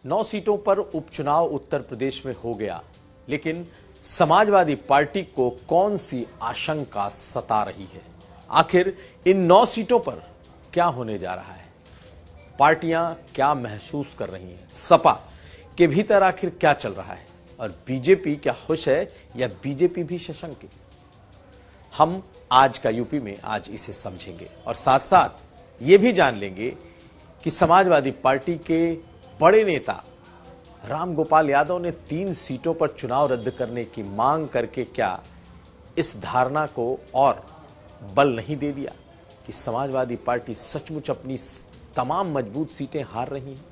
9 सीटों पर उपचुनाव उत्तर प्रदेश में हो गया, लेकिन समाजवादी पार्टी को कौन सी आशंका सता रही है? आखिर इन 9 सीटों पर क्या होने जा रहा है? पार्टियां क्या महसूस कर रही हैं? सपा के भीतर आखिर क्या चल रहा है? और बीजेपी क्या खुश है या बीजेपी भी सशंकित? हम आज का यूपी में आज इसे समझेंगे और साथ साथ ये भी जान लेंगे कि समाजवादी पार्टी के बड़े नेता राम गोपाल यादव ने 3 सीटों पर चुनाव रद्द करने की मांग करके क्या इस धारणा को और बल नहीं दे दिया कि समाजवादी पार्टी सचमुच अपनी तमाम मजबूत सीटें हार रही हैं?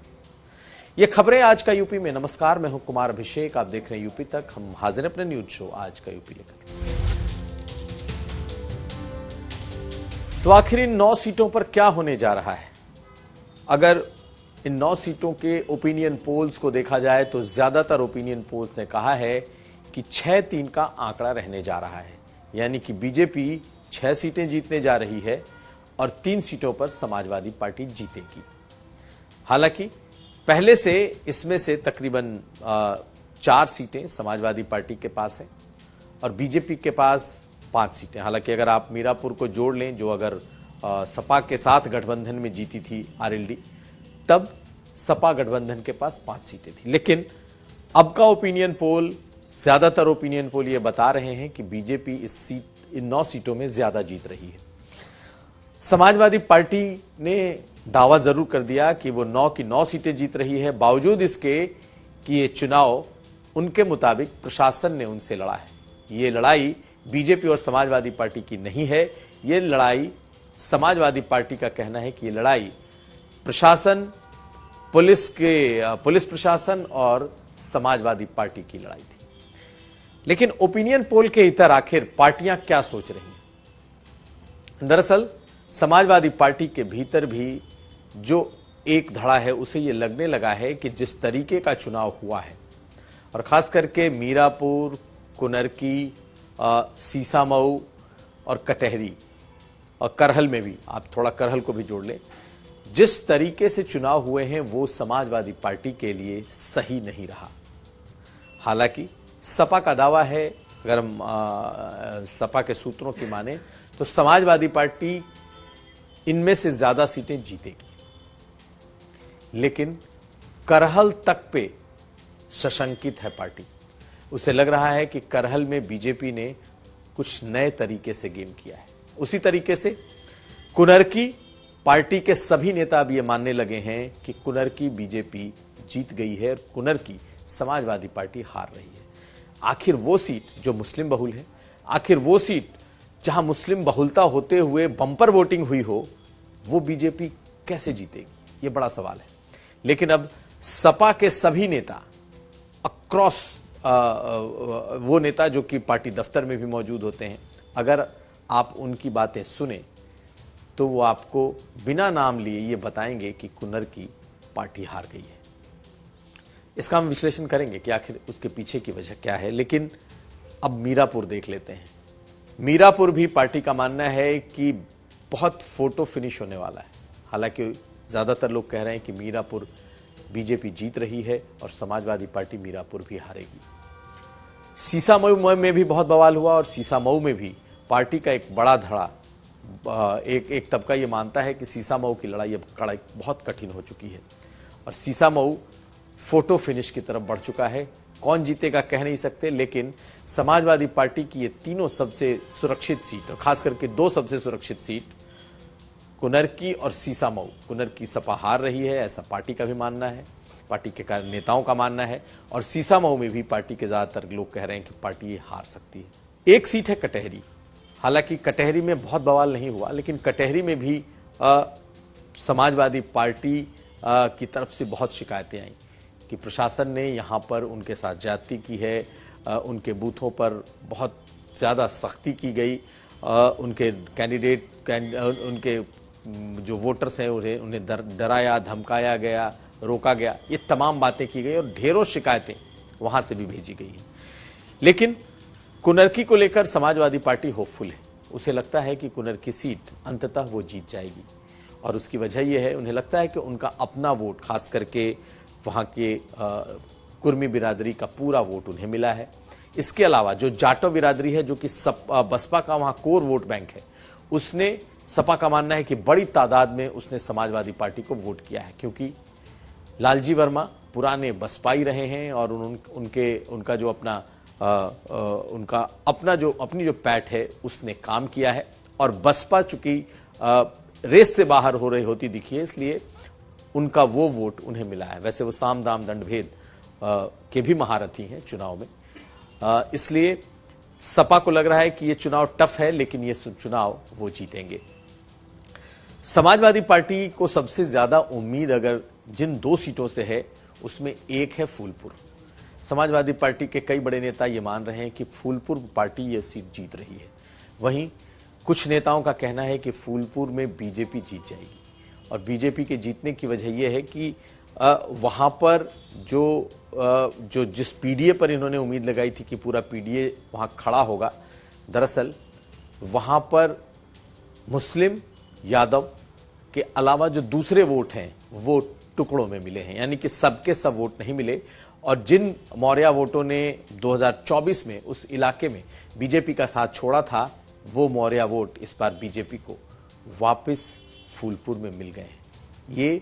ये खबरें आज का यूपी में। नमस्कार, मैं हूं कुमार अभिषेक, आप देख रहे हैं यूपी तक। हम हाजिर अपने न्यूज शो आज का यूपी लेकर। तो आखिर इन 9 सीटों पर क्या होने जा रहा है? अगर इन 9 सीटों के ओपिनियन पोल्स को देखा जाए तो ज्यादातर ओपिनियन पोल्स ने कहा है कि 6-3 का आंकड़ा रहने जा रहा है, यानी कि बीजेपी 6 सीटें जीतने जा रही है और 3 सीटों पर समाजवादी पार्टी जीतेगी। हालांकि पहले से इसमें से तकरीबन 4 सीटें समाजवादी पार्टी के पास हैं और बीजेपी के पास 5 सीटें। हालांकि अगर आप मीरापुर को जोड़ लें, जो अगर सपा के साथ गठबंधन में जीती थी आरएलडी, तब सपा गठबंधन के पास 5 सीटें थी। लेकिन अब का ओपिनियन पोल, ज्यादातर ओपिनियन पोल ये बता रहे हैं कि बीजेपी इन 9 सीटों में ज्यादा जीत रही है। समाजवादी पार्टी ने दावा जरूर कर दिया कि वो 9 की 9 सीटें जीत रही है, बावजूद इसके कि ये चुनाव उनके मुताबिक प्रशासन ने उनसे लड़ा है। ये लड़ाई बीजेपी और समाजवादी पार्टी की नहीं है, ये लड़ाई, समाजवादी पार्टी का कहना है कि ये लड़ाई प्रशासन, पुलिस प्रशासन और समाजवादी पार्टी की लड़ाई थी। लेकिन ओपिनियन पोल के इतर आखिर पार्टियां क्या सोच रही हैं? दरअसल समाजवादी पार्टी के भीतर भी जो एक धड़ा है, उसे ये लगने लगा है कि जिस तरीके का चुनाव हुआ है, और खास करके मीरापुर, कुनरकी, सीसामऊ और कटहरी और करहल में भी, आप थोड़ा करहल को भी जोड़ लें, जिस तरीके से चुनाव हुए हैं वो समाजवादी पार्टी के लिए सही नहीं रहा। हालांकि सपा का दावा है, अगर हम सपा के सूत्रों की माने तो समाजवादी पार्टी इनमें से ज्यादा सीटें जीतेगी, लेकिन करहल तक पे सशंकित है पार्टी। उसे लग रहा है कि करहल में बीजेपी ने कुछ नए तरीके से गेम किया है। उसी तरीके से कुनरकी पार्टी के सभी नेता अब ये मानने लगे हैं कि कुनरकी बीजेपी जीत गई है और कुनरकी समाजवादी पार्टी हार रही है। आखिर वो सीट जो मुस्लिम बहुल है, आखिर वो सीट जहां मुस्लिम बहुलता होते हुए बंपर वोटिंग हुई हो, वो बीजेपी कैसे जीतेगी? ये बड़ा सवाल है। लेकिन अब सपा के सभी नेता अक्रॉस, वो नेता जो कि पार्टी दफ्तर में भी मौजूद होते हैं, अगर आप उनकी बातें सुने तो वो आपको बिना नाम लिए ये बताएंगे कि कुनरकी पार्टी हार गई है। इसका हम विश्लेषण करेंगे कि आखिर उसके पीछे की वजह क्या है। लेकिन अब मीरापुर देख लेते हैं। मीरापुर भी पार्टी का मानना है कि बहुत फोटो फिनिश होने वाला है। हालांकि ज्यादातर लोग कह रहे हैं कि मीरापुर बीजेपी जीत रही है और समाजवादी पार्टी मीरापुर भी हारेगी। सीसामऊ में भी बहुत बवाल हुआ और सीसामऊ में भी पार्टी का एक बड़ा धड़ा, एक तबका ये मानता है कि सीसामऊ की लड़ाई अब बहुत कठिन हो चुकी है और सीसामऊ फोटो फिनिश की तरफ बढ़ चुका है। कौन जीतेगा कह नहीं सकते, लेकिन समाजवादी पार्टी की ये तीनों सबसे सुरक्षित सीट और खास करके 2 सबसे सुरक्षित सीट, कुनरकी और सीसामऊ, कुनरकी सपा हार रही है, ऐसा पार्टी का भी मानना है, पार्टी के नेताओं का मानना है, और सीसामऊ में भी पार्टी के ज्यादातर लोग कह रहे हैं कि पार्टी ये हार सकती है। एक सीट है कटहरी। हालांकि कटहरी में बहुत बवाल नहीं हुआ, लेकिन कटहरी में भी समाजवादी पार्टी की तरफ से बहुत शिकायतें आई कि प्रशासन ने यहाँ पर उनके साथ ज्यादती की है, उनके बूथों पर बहुत ज़्यादा सख्ती की गई, उनके उनके जो वोटर्स हैं उन्हें डराया, धमकाया गया, रोका गया, ये तमाम बातें की गई और ढेरों शिकायतें वहाँ से भी भेजी गई हैं। लेकिन कुनरकी को लेकर समाजवादी पार्टी होपफुल है। उसे लगता है कि कुनरकी सीट अंततः वो जीत जाएगी और उसकी वजह यह है, उन्हें लगता है कि उनका अपना वोट, खास करके वहाँ के कुर्मी बिरादरी का पूरा वोट उन्हें मिला है। इसके अलावा जो जाटो बिरादरी है, जो कि बसपा का वहाँ कोर वोट बैंक है, उसने, सपा का मानना है कि बड़ी तादाद में उसने समाजवादी पार्टी को वोट किया है, क्योंकि लालजी वर्मा पुराने बसपाई रहे हैं और उनका जो अपनी जो पैठ है उसने काम किया है। और बसपा चूंकि रेस से बाहर हो रही होती दिखी है, इसलिए उनका वो वोट उन्हें मिला है। वैसे वो साम दाम दंड भेद के भी महारथी हैं चुनाव में, इसलिए सपा को लग रहा है कि ये चुनाव टफ है, लेकिन ये चुनाव वो जीतेंगे। समाजवादी पार्टी को सबसे ज्यादा उम्मीद अगर जिन 2 सीटों से है, उसमें एक है फूलपुर। समाजवादी पार्टी के कई बड़े नेता ये मान रहे हैं कि फूलपुर पार्टी ये सीट जीत रही है। वहीं कुछ नेताओं का कहना है कि फूलपुर में बीजेपी जीत जाएगी, और बीजेपी के जीतने की वजह यह है कि वहां पर जो जिस पीडीए पर इन्होंने उम्मीद लगाई थी कि पूरा पीडीए वहां खड़ा होगा, दरअसल वहां पर मुस्लिम यादव के अलावा जो दूसरे वोट हैं वो टुकड़ों में मिले हैं, यानी कि सबके सब वोट नहीं मिले। और जिन मौर्या वोटों ने 2024 में उस इलाके में बीजेपी का साथ छोड़ा था, वो मौर्या वोट इस बार बीजेपी को वापस फूलपुर में मिल गए हैं, ये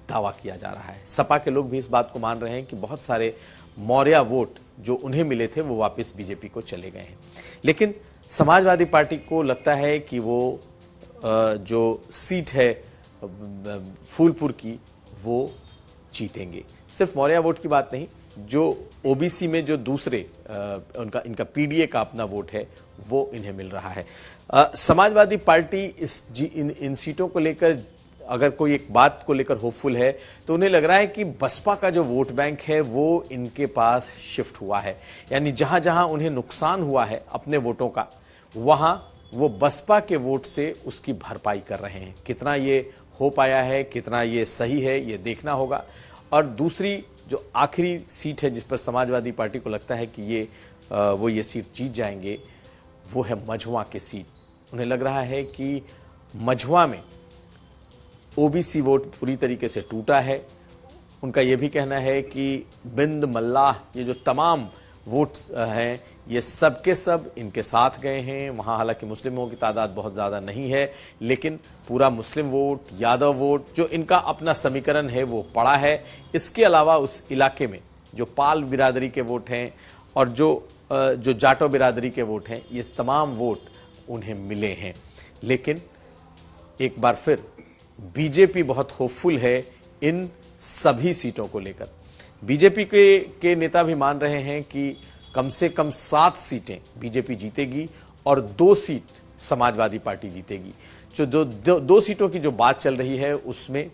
दावा किया जा रहा है। सपा के लोग भी इस बात को मान रहे हैं कि बहुत सारे मौर्या वोट जो उन्हें मिले थे वो वापस बीजेपी को चले गए हैं। लेकिन समाजवादी पार्टी को लगता है कि वो जो सीट है फूलपुर की वो जीतेंगे। सिर्फ मौर्या वोट की बात नहीं, जो ओबीसी में जो दूसरे इनका पीडीए का अपना वोट है वो इन्हें मिल रहा है। समाजवादी पार्टी इन सीटों को लेकर अगर कोई एक बात को लेकर होपफुल है, तो उन्हें लग रहा है कि बसपा का जो वोट बैंक है वो इनके पास शिफ्ट हुआ है, यानी जहां जहां उन्हें नुकसान हुआ है अपने वोटों का, वहां वो बसपा के वोट से उसकी भरपाई कर रहे हैं। कितना ये हो पाया है, कितना ये सही है, ये देखना होगा। और दूसरी जो आखिरी सीट है जिस पर समाजवादी पार्टी को लगता है कि वो ये सीट जीत जाएंगे, वो है मझवा की सीट। उन्हें लग रहा है कि मझवा में ओबीसी वोट पूरी तरीके से टूटा है। उनका यह भी कहना है कि बिंद मल्लाह, ये जो तमाम वोट हैं, ये सब के सब इनके साथ गए हैं। वहां हालांकि मुस्लिमों की तादाद बहुत ज्यादा नहीं है, लेकिन पूरा मुस्लिम वोट, यादव वोट, जो इनका अपना समीकरण है वो पड़ा है। इसके अलावा उस इलाके में जो पाल बिरादरी के वोट हैं और जो जाटो बिरादरी के वोट हैं, ये तमाम वोट उन्हें मिले हैं। लेकिन एक बार फिर बीजेपी बहुत होपफुल है इन सभी सीटों को लेकर। बीजेपी के नेता भी मान रहे हैं कि कम से कम 7 सीटें बीजेपी जीतेगी और 2 सीट समाजवादी पार्टी जीतेगी। जो दो सीटों की जो बात चल रही है, उसमें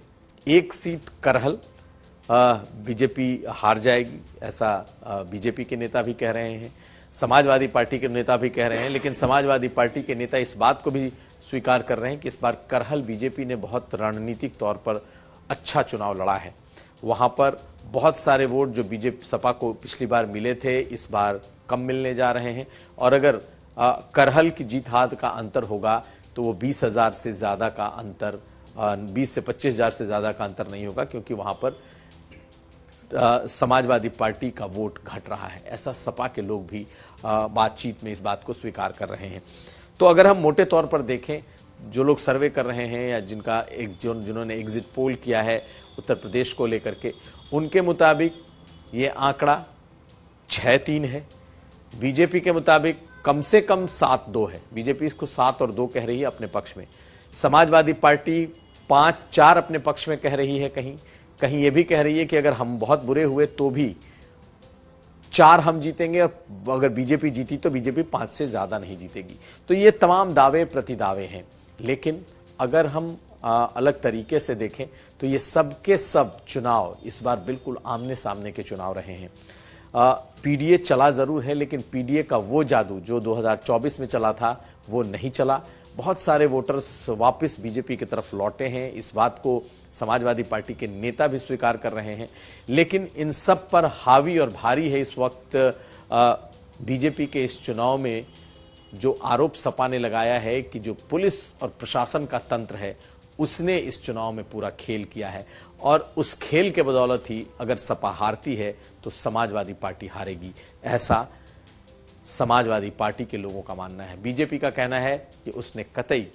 1 सीट करहल बीजेपी हार जाएगी, ऐसा बीजेपी के नेता भी कह रहे हैं, समाजवादी पार्टी के नेता भी कह रहे हैं। लेकिन समाजवादी पार्टी के नेता इस बात को भी स्वीकार कर रहे हैं कि इस बार करहल बीजेपी ने बहुत रणनीतिक तौर पर अच्छा चुनाव लड़ा है। वहां पर बहुत सारे वोट जो बीजेपी सपा को पिछली बार मिले थे, इस बार कम मिलने जा रहे हैं। और अगर करहल की जीत हाथ का अंतर होगा तो वो 20,000 से ज्यादा का अंतर, 20 से 25,000 से ज्यादा का अंतर नहीं होगा, क्योंकि वहां पर समाजवादी पार्टी का वोट घट रहा है। ऐसा सपा के लोग भी बातचीत में इस बात को स्वीकार कर रहे हैं। तो अगर हम मोटे तौर पर देखें, जो लोग सर्वे कर रहे हैं या जिन्होंने एग्जिट पोल किया है उत्तर प्रदेश को लेकर के, उनके मुताबिक ये आंकड़ा 6-3 है। बीजेपी के मुताबिक कम से कम 7-2 है। बीजेपी इसको 7 और 2 कह रही है अपने पक्ष में। समाजवादी पार्टी 5-4 अपने पक्ष में कह रही है, कहीं ये भी कह रही है कि अगर हम बहुत बुरे हुए तो भी 4 हम जीतेंगे, और अगर बीजेपी जीती तो बीजेपी 5 से ज्यादा नहीं जीतेगी। तो ये तमाम दावे प्रतिदावे हैं। लेकिन अगर हम अलग तरीके से देखें तो ये सब के सब चुनाव इस बार बिल्कुल आमने सामने के चुनाव रहे हैं। पीडीए चला जरूर है, लेकिन पीडीए का वो जादू जो 2024 में चला था वो नहीं चला। बहुत सारे वोटर्स वापस बीजेपी की तरफ लौटे हैं, इस बात को समाजवादी पार्टी के नेता भी स्वीकार कर रहे हैं। लेकिन इन सब पर हावी और भारी है इस वक्त बीजेपी के इस चुनाव में जो आरोप सपा ने लगाया है कि जो पुलिस और प्रशासन का तंत्र है उसने इस चुनाव में पूरा खेल किया है और उस खेल के बदौलत ही अगर सपा हारती है तो समाजवादी पार्टी हारेगी, ऐसा समाजवादी पार्टी के लोगों का मानना है। बीजेपी का कहना है कि उसने कतई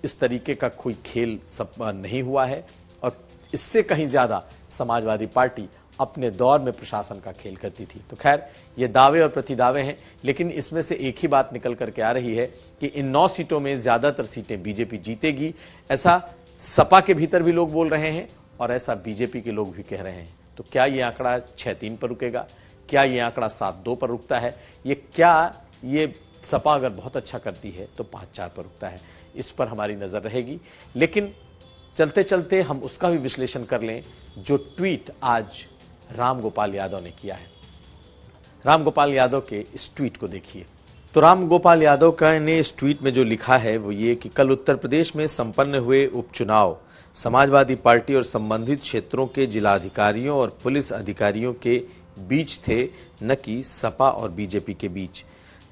इस तरीके का कोई खेल नहीं हुआ है और इससे कहीं ज्यादा समाजवादी पार्टी अपने दौर में प्रशासन का खेल करती थी। तो खैर, ये दावे और प्रतिदावे हैं, लेकिन इसमें से एक ही बात निकल करके आ रही है कि इन 9 सीटों में ज्यादातर सीटें बीजेपी जीतेगी। ऐसा सपा के भीतर भी लोग बोल रहे हैं और ऐसा बीजेपी के लोग भी कह रहे हैं। तो क्या ये आंकड़ा 6-3 पर रुकेगा? क्या ये आंकड़ा 7-2 पर रुकता है? ये सपा अगर बहुत अच्छा करती है तो 5-4 पर रुकता है? इस पर हमारी नजर रहेगी। लेकिन चलते चलते हम उसका भी विश्लेषण कर लें जो ट्वीट आज रामगोपाल यादव ने किया है। रामगोपाल यादव के इस ट्वीट को देखिए। तो रामगोपाल यादव का ने इस ट्वीट में जो लिखा है वो ये कि कल उत्तर प्रदेश में संपन्न हुए उपचुनाव समाजवादी पार्टी और संबंधित क्षेत्रों के जिलाधिकारियों और पुलिस अधिकारियों के बीच थे, न कि सपा और बीजेपी के बीच।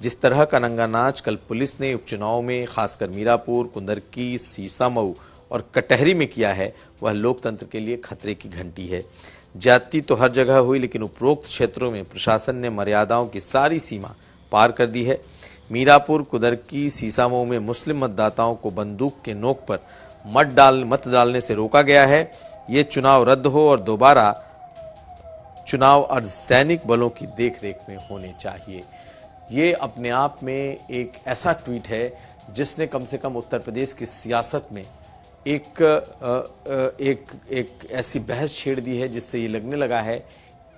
जिस तरह का नंगानाच कल पुलिस ने उपचुनाव में खासकर मीरापुर, कुंदरकी, सीसामऊ और कटहरी में किया है, वह लोकतंत्र के लिए खतरे की घंटी है। ज्यादती तो हर जगह हुई, लेकिन उपरोक्त क्षेत्रों में प्रशासन ने मर्यादाओं की सारी सीमा पार कर दी है। मीरापुर, कुंदरकी, सीसामऊ में मुस्लिम मतदाताओं को बंदूक के नोक पर मत डालने से रोका गया है। ये चुनाव रद्द हो और दोबारा चुनाव अर्धसैनिक बलों की देखरेख में होने चाहिए। ये अपने आप में एक ऐसा ट्वीट है जिसने कम से कम उत्तर प्रदेश की सियासत में एक ऐसी बहस छेड़ दी है जिससे ये लगने लगा है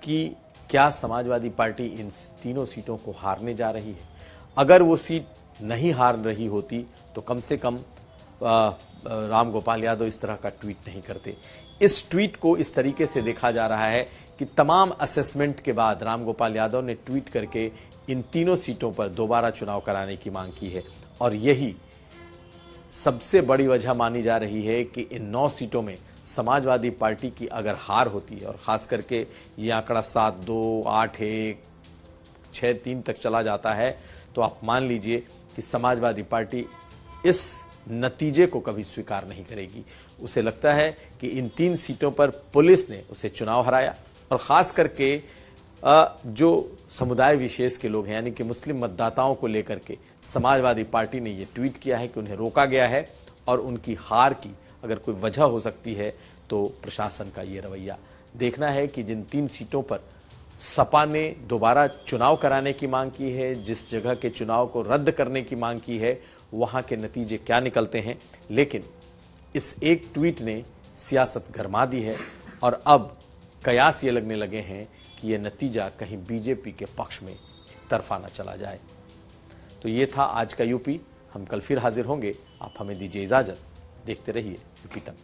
कि क्या समाजवादी पार्टी इन तीनों सीटों को हारने जा रही है। अगर वो सीट नहीं हार रही होती तो कम से कम रामगोपाल यादव इस तरह का ट्वीट नहीं करते। इस ट्वीट को इस तरीके से देखा जा रहा है कि तमाम असेसमेंट के बाद रामगोपाल यादव ने ट्वीट करके इन तीनों सीटों पर दोबारा चुनाव कराने की मांग की है और यही सबसे बड़ी वजह मानी जा रही है कि इन 9 सीटों में समाजवादी पार्टी की अगर हार होती है और खास करके ये आंकड़ा 7-2, 8-1, 6-3 तक चला जाता है तो आप मान लीजिए कि समाजवादी पार्टी इस नतीजे को कभी स्वीकार नहीं करेगी। उसे लगता है कि इन 3 सीटों पर पुलिस ने उसे चुनाव हराया और खास करके जो समुदाय विशेष के लोग हैं यानी कि मुस्लिम मतदाताओं को लेकर के समाजवादी पार्टी ने ये ट्वीट किया है कि उन्हें रोका गया है और उनकी हार की अगर कोई वजह हो सकती है तो प्रशासन का ये रवैया। देखना है कि जिन 3 सीटों पर सपा ने दोबारा चुनाव कराने की मांग की है, जिस जगह के चुनाव को रद्द करने की मांग की है, वहां के नतीजे क्या निकलते हैं। लेकिन इस एक ट्वीट ने सियासत गरमा दी है और अब कयास ये लगने लगे हैं कि ये नतीजा कहीं बीजेपी के पक्ष में तरफा न चला जाए। तो ये था आज का यूपी। हम कल फिर हाजिर होंगे। आप हमें दीजिए इजाजत। देखते रहिए यूपी तक।